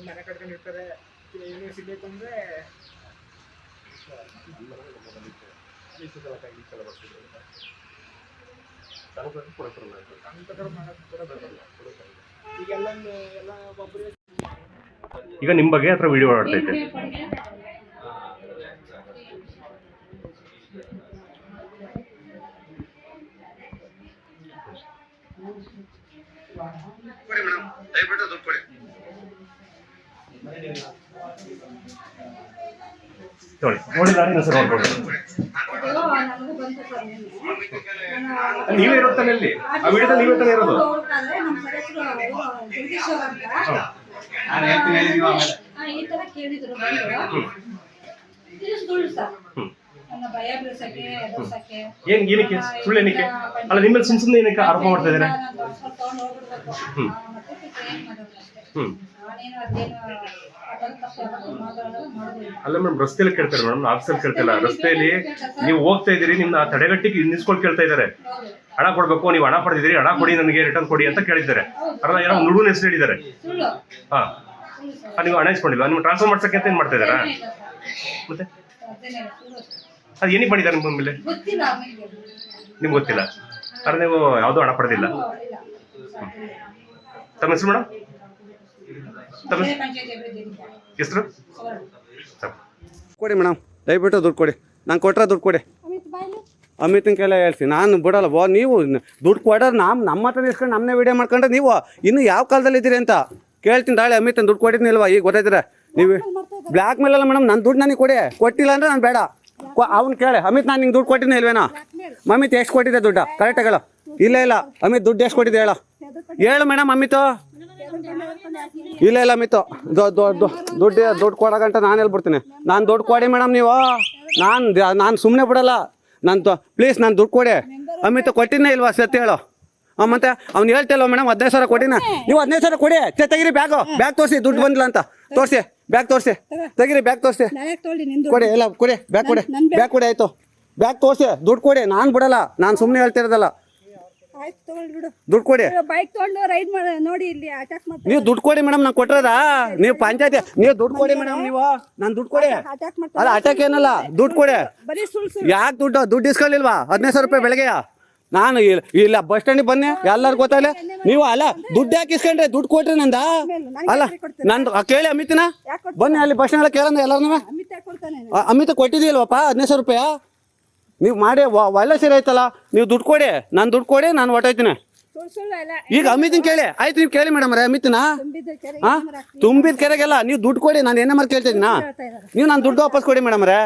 ಮನೆ ಕಟ್ಕೊಂಡಿರ್ತಾರೆ ಯೂನಿವರ್ಸಿಟಿ ಅಂತಂದ್ರೆ ಈಗ ನಿಮ್ಮ ಬಗ್ಗೆ ಹತ್ರ ವಿಡಿಯೋ ಮಾಡ್ತೈತೆ. ನೋಡಿಲ್ಲ ಸರ್, ನೋಡ್ಬೋದು. ನೀವೇ ಇರೋದು ತಾನೆ ಅಲ್ಲಿ? ಆ ವಿಡಿಯೋದಲ್ಲಿ ನೀವೇ ತಾನೆ ಇರೋದು? ಏನಕ್ಕೆ ಸುಳ್ಳು ಏನಕ್ಕೆ ಅಲ್ಲ ನಿಮ್ಮಲ್ಲಿ ಸುಮ್ಮನೆ ಏನಕ್ಕೆ ಆರೋಪ ಮಾಡ್ತಾ ಇದ್ದಾರೆ? ಅಲ್ಲ ಮೇಡಮ್, ರಸ್ತೆಯಲ್ಲಿ ಕೇಳ್ತಾರೆ ಮೇಡಮ್, ಆಫೀಸಲ್ಲಿ ಕೇಳ್ತಿಲ್ಲ. ರಸ್ತೆಯಲ್ಲಿ ನೀವು ಹೋಗ್ತಾ ಇದ್ದೀರಿ, ನಿಮ್ನ ತಡೆಗಟ್ಟಿಗೆ ನಿಲ್ಸ್ಕೊಂಡು ಕೇಳ್ತಾ ಇದ್ದಾರೆ. ಹಣ ಕೊಡ್ಬೇಕು, ನೀವು ಹಣ ಪಡೆದಿದ್ದೀರಿ, ಹಣ ಕೊಡಿ, ನನಗೆ ರಿಟರ್ನ್ ಕೊಡಿ ಅಂತ ಕೇಳಿದ್ದಾರೆ. ಅಲ್ಲ ಏನೋ ಒಂದು ಹುಡುಗನ ಹೆಸರು ಹೇಳಿದ್ದಾರೆ. ಹಾ, ನೀವು ಹಣ ಇಸ್ಕೊಂಡಿಲ್ಲ, ನೀವು ಟ್ರಾನ್ಸ್ಫರ್ ಮಾಡ್ಸಕ್ಕೆ ಅಂತ ಏನ್ ಮಾಡ್ತಾ ಇದ್ದಾರಾ? ಮತ್ತೆ ಅದು ಏನಕ್ಕೆ ಮಾಡಿದ್ದಾರೆ ನಿಮ್ಮ ಮೇಲೆ ನಿಮ್ಗೆ ಗೊತ್ತಿಲ್ಲ? ಅರೆ ನೀವು ಯಾವುದೋ ಹಣ ಪಡೆದಿಲ್ಲ. ತಮ್ಮ ಹೆಸರು ಮೇಡಮ್? ತಮ್ಮ ಹೆಸರು ಕೊಡಿ ಮೇಡಮ್, ದಯವಿಟ್ಟು ದುಡ್ಡು ಕೊಡಿ. ನಾನು ಕೊಟ್ಟರೆ ದುಡ್ಡು ಕೊಡಿ. ಅಮಿತನ ಕೈಲೇ ಹೇಳ್ತೀನಿ, ನಾನು ಬಿಡಲ್ಲ. ನೀವು ದುಡ್ಡು ಕೊಡೋರು ನಮ್ಮ ಹತ್ರ ಇಸ್ಕೊಂಡು ನಮ್ಮನ್ನೇ ವಿಡಿಯೋ ಮಾಡ್ಕೊಂಡ್ರೆ ನೀವು ಇನ್ನೂ ಯಾವ ಕಾಲದಲ್ಲಿ ಇದ್ದೀರಿ ಅಂತ ಕೇಳ್ತೀನಿ. ನಾಳೆ ಅಮಿತನ ದುಡ್ಡು ಕೊಟ್ಟಿದ್ನಿಲ್ವಾ ಈಗ ಗೊತ್ತಾಯ್ತಾರೆ ನೀವು? ಬ್ಲ್ಯಾಕ್ ಮೇಲ್ ಅಲ್ಲ ಮೇಡಮ್, ನನ್ನ ದುಡ್ಡು ನನಗೆ ಕೊಡಿ. ಕೊಟ್ಟಿಲ್ಲ ಅಂದರೆ ನಾನು ಬೇಡ. ಅವ್ನು ಕೇಳಿ, ಅಮಿತ್ ನಾನು ನಿಂಗೆ ದುಡ್ಡು ಕೊಟ್ಟಿನಿ ಇಲ್ವೇನೋ? ಅಮಿತ್ ಎಷ್ಟು ಕೊಟ್ಟಿದ್ದೆ ದುಡ್ಡು ಕರೆಕ್ಟಾಗಿ ಹೇಳು. ಇಲ್ಲ ಅಮಿತ್ ದುಡ್ಡು ಎಷ್ಟು ಕೊಟ್ಟಿದ್ದೆ ಹೇಳು ಮೇಡಮ್. ಅಮಿತು ಇಲ್ಲ ಅಮಿತು ದುಡ್ಡು ಕೊಡೋಗಂಟ ನಾನು ಹೇಳ್ಬಿಡ್ತೀನಿ. ನಾನು ದುಡ್ಡು ಕೊಡಿ ಮೇಡಮ್. ನೀವು ನಾನು ಸುಮ್ಮನೆ ಬಿಡಲ್ಲ. ಪ್ಲೀಸ್ ನಾನು ದುಡ್ಡು ಕೊಡಿ. ಅಮಿತು ಕೊಟ್ಟಿನೇ ಇಲ್ವಾ ಸತ್ಯ ಹೇಳು. ಮತ್ತೆ ಅವ್ನು ಹೇಳ್ತಿಲ್ವ ಮೇಡಮ್ 15,000 ಕೊಟ್ಟಿನ? ನೀವು 15,000 ಕೊಡಿ. ತೆಗಿರಿ ಬ್ಯಾಗ್ ತೋರಿಸಿ, ದುಡ್ಡು ಬಂದಿಲ್ಲ ಅಂತ ತೋರಿಸಿ. ಬ್ಯಾಗ್ ತೋರಿಸಿ, ತೆಗಿರಿ ಬ್ಯಾಗ್ ತೋರಿಸಿ. ಕೊಡಿ ಎಲ್ಲ ಕೊಡಿ, ಬ್ಯಾಗ್ ಕೊಡಿ ಆಯ್ತು. ಬ್ಯಾಗ್ ತೋರಿಸಿ, ದುಡ್ಡು ಕೊಡಿ. ನಾನು ಬಿಡಲ್ಲ, ನಾನು ಸುಮ್ಮನೆ ಹೇಳ್ತಿರೋದಲ್ಲ. ದುಡ್ಡು ಕೊಡಿ. ನೀವು ದುಡ್ಡು ಕೊಡಿ ಮೇಡಮ್, ನಾನು ಕೊಟ್ಟಿರೋದ? ನೀವು ಪಂಚಾಯತಿ ನೀವು ದುಡ್ಡು ಕೊಡಿ ಮೇಡಮ್. ನೀವು ನಾನು ದುಡ್ಡು ಕೊಡಿ. ಅಲ್ಲ ಅಟ್ಯಾಕ್ ಏನಲ್ಲ, ದುಡ್ಡು ಕೊಡಿ. ಯಾಕೆ ದುಡ್ಡು ಇಸ್ಕೊಳ್ಳಿಲ್ವಾ? 15,000 ರೂಪಾಯಿ ಬೆಳಗ್ಗೆ ನಾನು ಇಲ್ಲ ಬಸ್ ಸ್ಟ್ಯಾಂಡಿಗೆ ಬನ್ನಿ, ಎಲ್ಲರೂ ಗೊತ್ತಾಗಲ್ಲ. ನೀವು ಅಲ್ಲ ದುಡ್ಡು ಯಾಕೆ ಇಸ್ಕೊಂಡ್ರೆ? ದುಡ್ಡು ಕೊಟ್ರಿ ನಂದ ಅಲ್ಲ ನಂದು ಕೇಳಿ. ಅಮಿತನ ಬನ್ನಿ ಅಲ್ಲಿ ಬಸ್ ಸ್ಟ್ಯಾಂಡ್ ಕೇಳಂದ್ರೆ ಎಲ್ಲರೂ. ಅಮಿತ ಕೊಟ್ಟಿದ್ದೀಲ್ವಪ್ಪ 15,000 ರೂಪಾಯಿ? ನೀವು ಮಾಡಿ ಒಳ್ಳೆ ಸೀರೆ ಆಯ್ತಲ್ಲ. ನೀವು ದುಡ್ಡು ಕೊಡಿ, ನಾನು ದುಡ್ಡು ಕೊಡಿ, ನಾನು ಹೊಟ್ಟೋಯ್ತೀನಿ. ಈಗ ಅಮಿತನ ಕೇಳಿ ಆಯ್ತು. ನೀವು ಕೇಳಿ ಮೇಡಮ್ ಅಮಿತನ. ಹಾಂ, ತುಂಬಿದ ಕೆರೆಗೆಲ್ಲ ನೀವು ದುಡ್ಡು ಕೊಡಿ. ನಾನು ಏನೇ ಮಾಡಿ ಕೇಳ್ತಿದ್ದೀನಾ? ನೀವು ನಾನು ದುಡ್ಡು ವಾಪಸ್ ಕೊಡಿ ಮೇಡಮ್ ರೇ.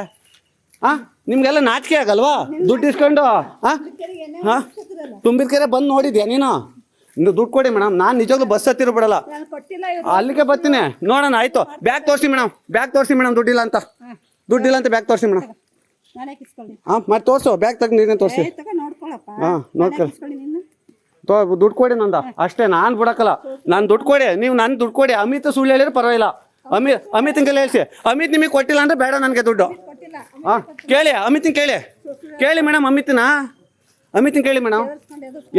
ಹಾಂ, ನಿಮ್ಗೆಲ್ಲ ನಾಚಿಕೆ ಆಗಲ್ವಾ ದುಡ್ಡು ಇಸ್ಕೊಂಡು? ಹಾಂ, ತುಂಬಿದ ಕೆರೆ ಬಂದು ನೋಡಿದ್ಯಾ ನೀನು? ದುಡ್ಡು ಕೊಡಿ ಮೇಡಮ್. ನಾನು ನಿಜವಾಗ್ಲೂ ಬಸ್ ಹತ್ತಿರ ಬಿಡಲ್ಲ, ಅಲ್ಲಿಗೆ ಬರ್ತೀನಿ. ನೋಡೋಣ ಆಯ್ತು. ಬ್ಯಾಗ್ ತೋರಿಸಿ ಮೇಡಮ್, ಬ್ಯಾಗ್ ತೋರಿಸಿ ಮೇಡಮ್. ದುಡ್ಡಿಲ್ಲ ಅಂತ ಬ್ಯಾಗ್ ತೋರಿಸಿ ಮೇಡಮ್. ಹಾಂ, ಮತ್ತೆ ತೋರಿಸು ಬ್ಯಾಗ್ ತೆಗ್ದು ನೀನೇ ತೋರಿಸಿ. ಹಾಂ, ನೋಡ್ಕೊಳ್ಳಿ. ದುಡ್ಡು ಕೊಡಿ ನಂದ ಅಷ್ಟೇ. ನಾನು ಬಿಡಕ್ಕಲ್ಲ. ನಾನು ದುಡ್ಡು ಕೊಡಿ. ನೀವು ನನ್ನ ದುಡ್ಡು ಕೊಡಿ. ಅಮಿತ್ ಸುಳ್ಳು ಹೇಳಿದ್ರೆ ಪರವಾಗಿಲ್ಲ. ಅಮಿತನ ಕೈಲಿ ಹೇಳ್ಸಿ. ಅಮಿತ್ ನಿಮಗೆ ಕೊಟ್ಟಿಲ್ಲ ಅಂದ್ರೆ ಬೇಡ ನನಗೆ ದುಡ್ಡು. ಹಾಂ, ಕೇಳಿ ಅಮಿತನ ಕೇಳಿ ಮೇಡಮ್. ಅಮಿತನ ಕೇಳಿ ಮೇಡಮ್.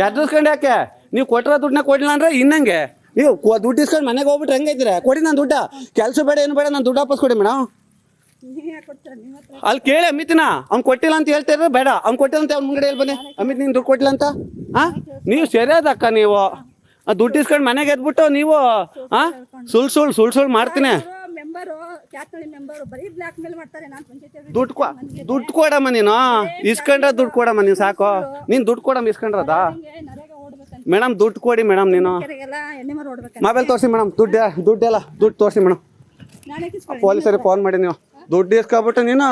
ಎದುರಿಸ್ಕೊಂಡು ಯಾಕೆ? ನೀವು ಕೊಟ್ಟಿರೋ ದುಡ್ಡನ್ನ ಕೊಡಲಿಲ್ಲ ಅಂದ್ರೆ ಇನ್ನಂಗೆ ನೀವು ದುಡ್ಡು ಇಸ್ಕೊಂಡು ಮನೆಗೆ ಹೋಗ್ಬಿಟ್ರೆ ಹೆಂಗೈತಿರ? ಕೊಡಿ ನಾನು ದುಡ್ಡ. ಕೆಲಸ ಬೇಡ ಏನು ಬೇಡ, ನಾನು ದುಡ್ಡು ವಾಪಸ್ ಕೊಡಿ ಮೇಡಮ್. ಅಲ್ಲಿ ಕೇಳಿ ಅಮಿತನ. ಅವ್ನು ಕೊಟ್ಟಿಲ್ಲ ಅಂತ ಹೇಳ್ತಾ ಇದ್ರೆ ಬೇಡ. ಅವ್ನು ಕೊಟ್ಟಿಲ್ಲ ಅಂತ ಅವ್ನ ಮುಂಗಡೆ ಹೇಳಿ ಬನ್ನಿ. ಅಮಿತ್ ನೀನು ದುಡ್ಡು ಕೊಟ್ಟಿಲ್ಲ ಅಂತ. ಹಾಂ, ನೀವು ಸರಿಯಾದಕ್ಕ. ನೀವು ದುಡ್ಡು ಇಸ್ಕೊಂಡು ಮನೆಗೆ ಎದ್ಬಿಟ್ಟು ನೀವು ಹಾಂ ಸುಳ್ಳು ಮಾಡ್ತೀನಿ. ದುಡ್ಡು ಕೊಡಮ್ಮ ನೀನು. ಇಸ್ಕೊಂಡ್ರೆ ದುಡ್ಡು ಕೊಡಮ್ಮ ನೀನು. ಸಾಕು ನೀನು ದುಡ್ಡು ಕೊಡಮ್ಮ. ಇಸ್ಕೊಂಡ್ರದ ಮೇಡಮ್ ದುಡ್ಡು ಕೊಡಿ ಮೇಡಮ್. ನೀನು ಮೊಬೈಲ್ ತೋರಿಸಿ ಮೇಡಮ್. ದುಡ್ಡೆಲ್ಲ ದುಡ್ಡು ತೋರಿಸಿ ಮೇಡಮ್. ಪೊಲೀಸರಿಗೆ ಫೋನ್ ಮಾಡಿ ನೀವು ದುಡ್ಡು ಇಸ್ಕೊಬಿಟ್ಟು ನೀನು